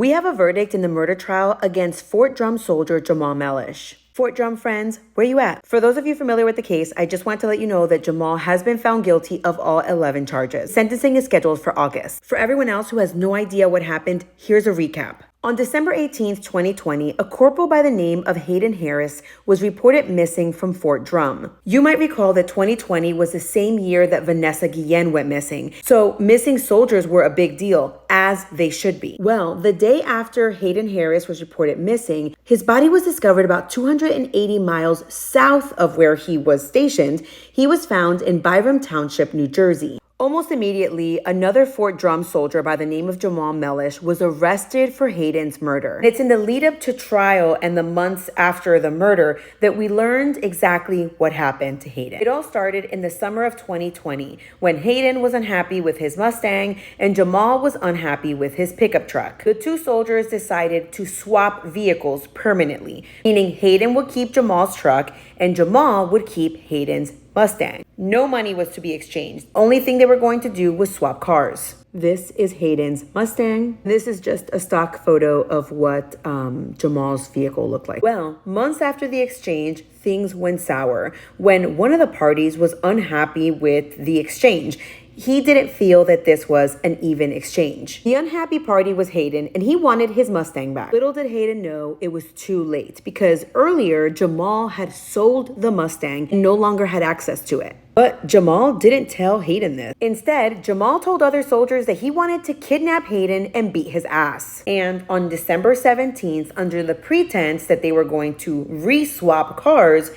We have a verdict in the murder trial against Fort Drum soldier Jamaal Mellish. Fort Drum friends, where you at? For those of you familiar with the case, I just want to let you know that Jamaal has been found guilty of all 11 charges. Sentencing is scheduled for August. For everyone else who has no idea what happened, here's a recap. On December 18th, 2020, a corporal by the name of Hayden Harris was reported missing from Fort Drum. You might recall that 2020 was the same year that Vanessa Guillen went missing, so missing soldiers were a big deal, as they should be. Well, the day after Hayden Harris was reported missing, his body was discovered about 280 miles south of where he was stationed. He was found in Byram Township, New Jersey. Almost immediately, another Fort Drum soldier by the name of Jamaal Mellish was arrested for Hayden's murder. And it's in the lead up to trial and the months after the murder that we learned exactly what happened to Hayden. It all started in the summer of 2020 when Hayden was unhappy with his Mustang and Jamaal was unhappy with his pickup truck. The two soldiers decided to swap vehicles permanently, meaning Hayden would keep Jamaal's truck and Jamaal would keep Hayden's Mustang. No money was to be exchanged. Only thing they were going to do was swap cars. This is Hayden's Mustang. This is just a stock photo of what Jamaal's vehicle looked like. Well, months after the exchange, things went sour when one of the parties was unhappy with the exchange. He didn't feel that this was an even exchange. The unhappy party was Hayden, and he wanted his Mustang back. Little did Hayden know it was too late, because earlier Jamaal had sold the Mustang and no longer had access to it. But Jamaal didn't tell Hayden this. Instead, Jamaal told other soldiers that he wanted to kidnap Hayden and beat his ass. And on December 17th, under the pretense that they were going to re-swap cars,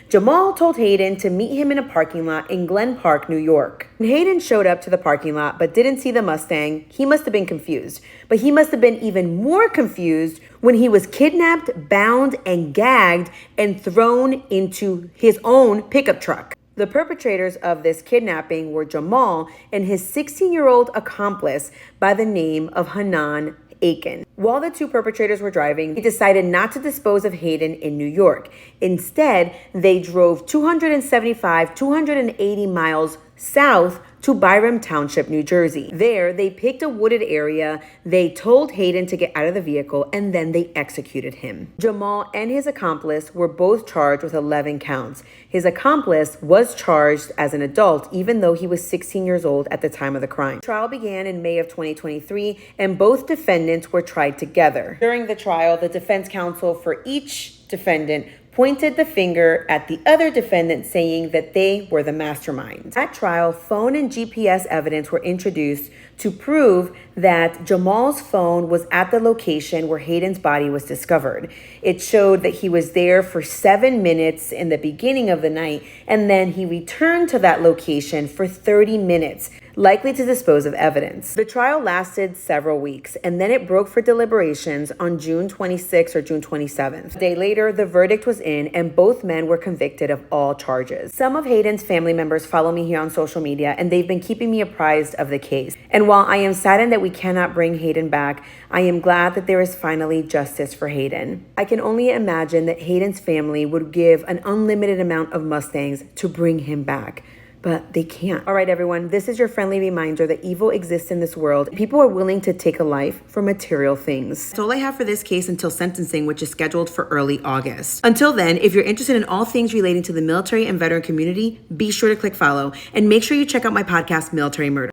Jamaal told Hayden to meet him in a parking lot in Glen Park, New York. When Hayden showed up to the parking lot but didn't see the Mustang, he must have been confused. But he must have been even more confused when he was kidnapped, bound, and gagged and thrown into his own pickup truck. The perpetrators of this kidnapping were Jamaal and his 16-year-old accomplice by the name of Hanaan, Aiken. While the two perpetrators were driving, they decided not to dispose of Hayden in New York. Instead, they drove 280 miles south to Byram Township, New Jersey. There, they picked a wooded area, they told Hayden to get out of the vehicle, and then they executed him. Jamaal and his accomplice were both charged with 11 counts. His accomplice was charged as an adult, even though he was 16 years old at the time of the crime. The trial began in May of 2023, and both defendants were tried together. During the trial, the defense counsel for each defendant pointed the finger at the other defendant, saying that they were the masterminds. At trial, phone and GPS evidence were introduced to prove that Jamaal's phone was at the location where Hayden's body was discovered. It showed that he was there for 7 minutes in the beginning of the night, and then he returned to that location for 30 minutes, likely to dispose of evidence. The trial lasted several weeks, and then it broke for deliberations on June 26th or June 27th. A day later, the verdict was in, and both men were convicted of all charges. Some of Hayden's family members follow me here on social media, and they've been keeping me apprised of the case. And while I am saddened that we cannot bring Hayden back, I am glad that there is finally justice for Hayden. I can only imagine that Hayden's family would give an unlimited amount of Mustangs to bring him back, but they can't. All right, everyone, this is your friendly reminder that evil exists in this world. People are willing to take a life for material things. That's all I have for this case until sentencing, which is scheduled for early August. Until then, if you're interested in all things relating to the military and veteran community, be sure to click follow and make sure you check out my podcast, Military Murder.